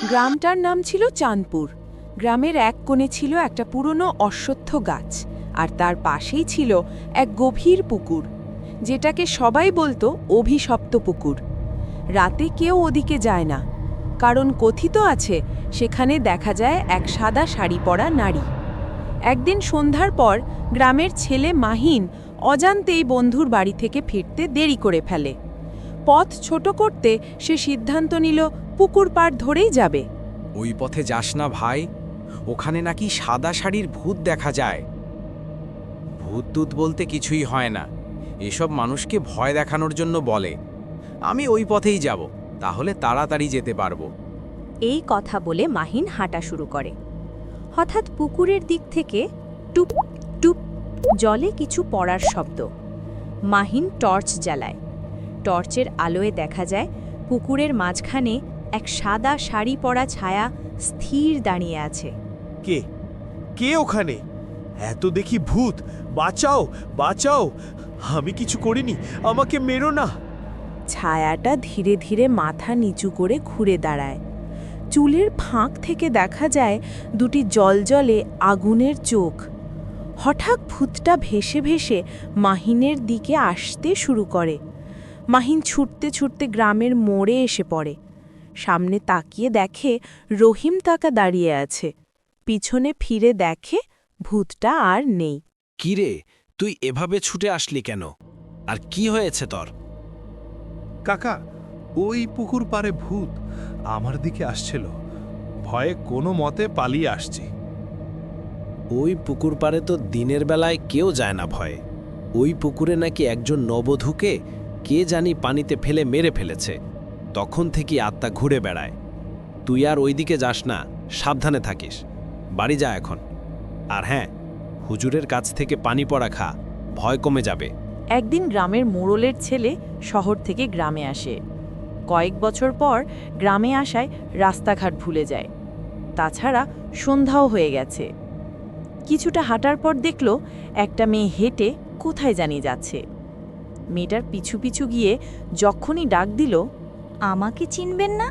গ্রামটার নাম ছিল চাঁদপুর। গ্রামের এক কোণে ছিল একটা পুরনো অশ্বত্থ গাছ, আর তার পাশেই ছিল এক গভীর পুকুর, যেটাকে সবাই বলতো অভিশপ্ত পুকুর। রাতে কেউ ওদিকে যায় না, কারণ কথিত আছে সেখানে দেখা যায় এক সাদা শাড়ি পরা নারী। একদিন সন্ধ্যার পর গ্রামের ছেলে মাহিন অজান্তেই বন্ধুর বাড়ি থেকে ফিরতে দেরি করে ফেলে। পথ ছোট করতে সে সিদ্ধান্ত নিল পুকুর পাড় ধরেই যাবে। ওই পথে যাস না ভাই, ওখানে নাকি সাদা শাড়ির ভূত দেখা যায়। ভূত টুত বলতে কিছুই হয় না, এসব মানুষকে ভয় দেখানোর জন্য বলে। আমি ওই পথেই যাব, তাহলে তাড়াতাড়ি যেতে পারবো। এই কথা বলে মাহিন হাঁটা শুরু করে। হঠাৎ পুকুরের দিক থেকে টুপ টুপ জলে কিছু পড়ার শব্দ। মাহিন টর্চ জ্বালায়। টর্চের আলোয় দেখা যায় পুকুরের মাঝখানে এক সাদা শাড়ি পরা ছায়া স্থির দাঁড়িয়ে আছে। কে কে ওখানে? এত দেখি ভূত! বাঁচাও, বাঁচাও! আমি কিছু করিনি, আমাকে মেরো না। ছায়াটা ধীরে ধীরে মাথা নিচু করে ঘুরে দাঁড়ায়। চুলের ফাঁক থেকে দেখা যায় দুটি জলজলে আগুনের চোখ। হঠাৎ ভূতটা ভেসে ভেসে মাহিনের দিকে আসতে শুরু করে। মাহিন ছুটতে ছুটতে গ্রামের মোড়ে এসে পড়ে। সামনে তাকিয়ে দেখে রহিম তাকা দাঁড়িয়ে আছে। পিছনে ফিরে দেখে ভূতটা আর নেই। কিরে, তুই এভাবে ছুটে আসলি কেন? আর কি হয়েছে তোর? কাকা, ওই পুকুর পাড়ে ভূত আমার দিকে আসছিল। ভয়ে কোনো মতে পালিয়ে আসছি। ওই পুকুর পাড়ে তো দিনের বেলায় কেউ যায় না ভয়ে। ওই পুকুরে নাকি একজন নবধূকে কে জানি পানিতে ফেলে মেরে ফেলেছে। তখন থেকেই আত্মা ঘুরে বেড়ায়। তুই আর ওইদিকে যাস না, সাবধানে থাকিস। বাড়ি যা এখন। আর হ্যাঁ, হুজুরের কাছ থেকে পানি পড়া খা, ভয় কমে যাবে। একদিন গ্রামের মোড়লের ছেলে শহর থেকে গ্রামে আসে। কয়েক বছর পর গ্রামে আসায় রাস্তাঘাট ভুলে যায়। তাছাড়া সন্ধ্যাও হয়ে গেছে। কিছুটা হাঁটার পর দেখল একটা মেয়ে হেঁটে কোথায় জানি যাচ্ছে। মেয়েটার পিছু পিছু গিয়ে যখনই ডাক দিল, আমাকে চিনবেন না?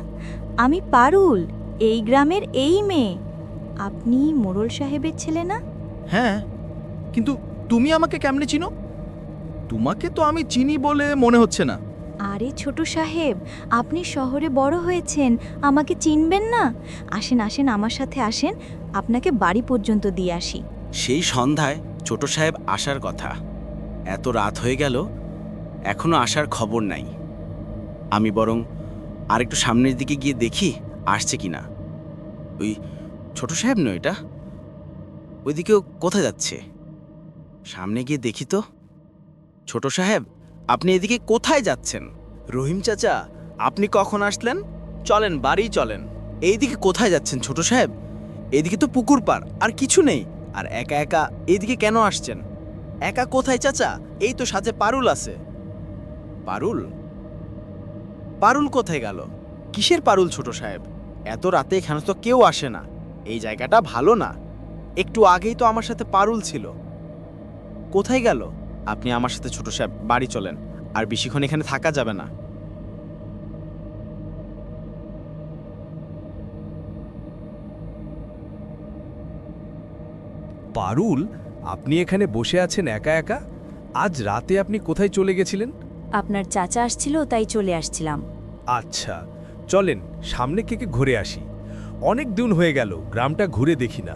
আমি পারুল, এই গ্রামের এই মেয়ে। আপনি মোড়ল সাহেবের ছেলে না? হ্যাঁ, কিন্তু তুমি আমাকে কেমনে চিনো? তোমাকে তো আমি চিনি বলে মনে হচ্ছে না। আরে ছোট সাহেব, আপনি শহরে বড় হয়েছেন, আমাকে চিনবেন না? আসেন আসেন, আমার সাথে আসেন, আপনাকে বাড়ি পর্যন্ত দিয়ে আসি। সেই সন্ধ্যায় ছোট সাহেব আসার কথা। এত রাত হয়ে গেল, এখনো আসার খবর নাই। আমি বরং আরেকটু সামনের দিকে গিয়ে দেখি আসছে কিনা। ওই ছোট সাহেব নয় এটা, ওইদিকেও কোথায় যাচ্ছে? সামনে গিয়ে দেখি তো। ছোট সাহেব, আপনি এদিকে কোথায় যাচ্ছেন? রহিম চাচা, আপনি কখন আসলেন? চলেন, বাড়ি চলেন। এইদিকে কোথায় যাচ্ছেন ছোট সাহেব? এদিকে তো পুকুর পার, আর কিছু নেই। আর একা একা এইদিকে কেন আসছেন? একা কোথায় চাচা? এই তো সাথে পারুল আছে। পারুল? পারুল কোথায় গেল? কিসের পারুল ছোট সাহেব? এত রাতে এখানে তো কেউ আসে না। এই জায়গাটা ভালো না। একটু আগেই তো আমার সাথে পারুল ছিল। কোথায় গেল? আপনি আমার সাথে ছোট সাহেব বাড়ি চলেন, আর বেশিক্ষণ এখানে থাকা যাবে না। পারুল, আপনি এখানে বসে আছেন একা একা? আজ রাতে আপনি কোথায় চলে গেছিলেন? আপনার চাচা আসছিল, তাই চলে আসছিলাম। আচ্ছা, চলেন সামনে থেকে ঘুরে আসি। অনেক দিন হয়ে গেল গ্রামটা ঘুরে দেখি না।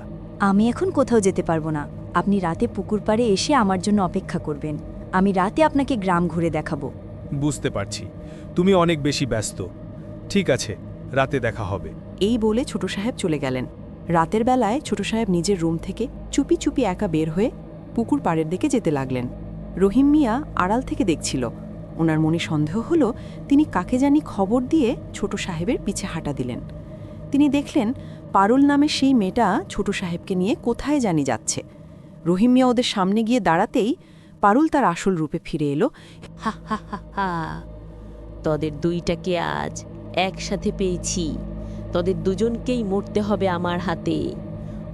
আমি এখন কোথাও যেতে পারবো না। আপনি রাতে পুকুর পাড়ে এসে আমার জন্য অপেক্ষা করবেন। আমি রাতে আপনাকে গ্রাম ঘুরে দেখাবো। বুঝতে পারছি, তুমি অনেক বেশি ব্যস্ত। ঠিক আছে, রাতে দেখা হবে। এই বলে ছোট সাহেব চলে গেলেন। রাতের বেলায় ছোট সাহেব নিজের রুম থেকে চুপি চুপি একা বের হয়ে পুকুর পাড়ের দিকে যেতে লাগলেন। রহিম মিয়া আড়াল থেকে দেখছিল। ওনার মনে সন্দেহ হলো, তিনি কাকে জানি খবর দিয়ে ছোট সাহেবের পিছে হাঁটা দিলেন। তিনি দেখলেন পারুল নামে সেই মেয়েটা ছোট সাহেবকে নিয়ে কোথায় জানি যাচ্ছে। রহিম মিয়া ওদের সামনে গিয়ে দাঁড়াতেই পারুল তার আসল রূপে ফিরে এলো। হা হা হা হা, তোদের দুইটাকে আজ একসাথে পেয়েছি। তোদের দুজনকেই মরতে হবে আমার হাতে।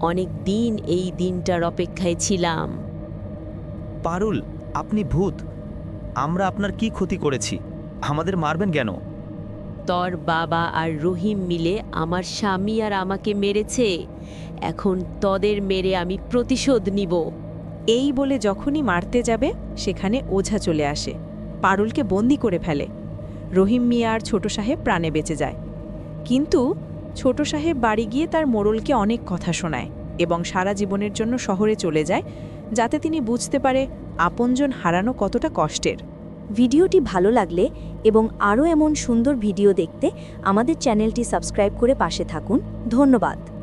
অনেক দিন এই দিনটার অপেক্ষায় ছিলাম। পারুল, আপনি ভূত। আমরা আপনার কি ক্ষতি করেছি? আমাদের মারবেন কেন? তোর বাবা আর রহিম মিলে আমার স্বামী আর আমাকে মেরেছে। এখন তোদের মেরে আমি প্রতিশোধ নিব। এই বলে যখনই মারতে যাবে সেখানে ওঝা চলে আসে, পারুলকে বন্দি করে ফেলে। রহিম মিয়া আর ছোট সাহেব প্রাণে বেঁচে যায়। কিন্তু ছোট সাহেব বাড়ি গিয়ে তার মোড়লকে অনেক কথা শোনায় এবং সারা জীবনের জন্য শহরে চলে যায়, যাতে তিনি বুঝতে পারে আপনজন হারানো কতটা কষ্টের। ভিডিওটি ভালো লাগলে এবং আরও এমন সুন্দর ভিডিও দেখতে আমাদের চ্যানেলটি সাবস্ক্রাইব করে পাশে থাকুন। ধন্যবাদ।